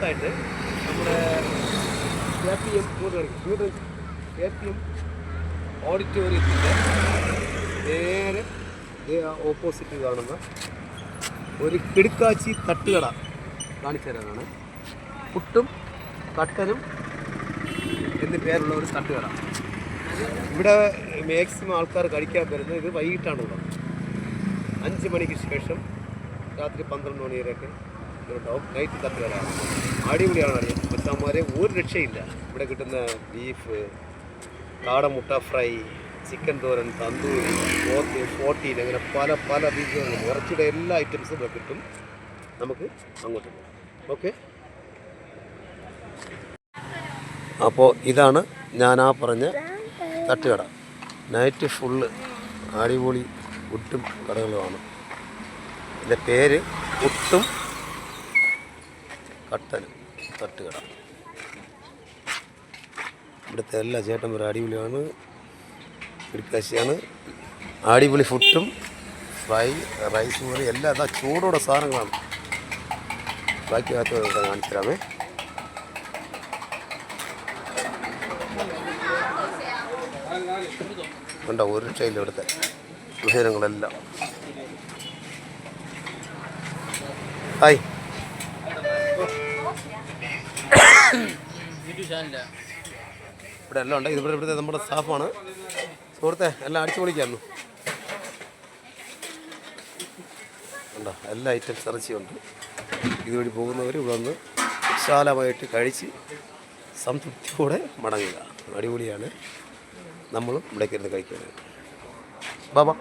അടുത്തായിട്ട് നമ്മുടെ KPM ഓഡിറ്റോറിയത്തിൻ്റെ നേരെ ഓപ്പോസിറ്റ് കാണുന്ന ഒരു കിടുക്കാച്ചി തട്ടുകട കാണിച്ചു തരാനാണ്. പുട്ടും കട്ടനും എന്ന് പേരുള്ള ഒരു തട്ടുകട. ഇവിടെ മാക്സിമം ആൾക്കാർ കഴിക്കാൻ വരുന്നത് ഇത് വൈകിട്ടാണുള്ളത്. 5 മണിക്ക് ശേഷം രാത്രി 12 മണി വരെയൊക്കെ ഉണ്ടാവും നൈറ്റ് തട്ടുകട. അടിപൊളിയാണ്. അറിയാം മച്ചാന്മാരെ, ഒരു രക്ഷയില്ല. ഇവിടെ കിട്ടുന്ന ബീഫ്, കാടമുട്ട ഫ്രൈ, ചിക്കൻ തോരൻ, തന്തൂരി, പോത്ത്, 14 അങ്ങനെ പല പല ബീഫുകളുണ്ട്. ഇറച്ചിയുടെ എല്ലാ ഐറ്റംസും ഇവിടെ കിട്ടും. നമുക്ക് അങ്ങോട്ട് പോകാം. ഓക്കെ, അപ്പോൾ ഇതാണ് ഞാൻ പറഞ്ഞ തട്ടുകട. നൈറ്റ് ഫുള്ള് അടിപൊളി ഫുഡും കടകളുമാണ്. ഇതിൻ്റെ പേര് പുട്ടും കട്ടനും തട്ടുകട. ഇവിടുത്തെ എല്ലാ ചേട്ടന്മാരും അടിപൊളിയാണ്, കിടക്കാശിയാണ്. അടിപൊളി ഫുഡും ഫ്രൈ, റൈസ് പോലെ എല്ലാം അതാ ചൂടോടെ സാധനങ്ങളാണ്. ബാക്കി കാണിച്ചു തരാമേ. ഉണ്ടോ ഒരു രക്ഷയില്ല ഇവിടുത്തെ വിഭവങ്ങളെല്ലാം. ഹായ്, ഇവിടെ എല്ലാം ഉണ്ട്. ഇവിടുത്തെ നമ്മുടെ സ്റ്റാഫാണ്. സുഹൃത്തെ, എല്ലാം അടിച്ചു പൊളിക്കായിരുന്നു. ഉണ്ടോ എല്ലാ ഐറ്റംസ് ഇറച്ചിയുണ്ട്. ഇതുവഴി പോകുന്നവർ ഇവിടെ വന്ന് വിശാലമായിട്ട് കഴിച്ച് സംതൃപ്തിയോടെ മടങ്ങുക. അടിപൊളിയാണ്. നമ്മളും ഇവിടേക്ക് ഇരുന്ന് കഴിക്കുന്നത്. ബാബാ.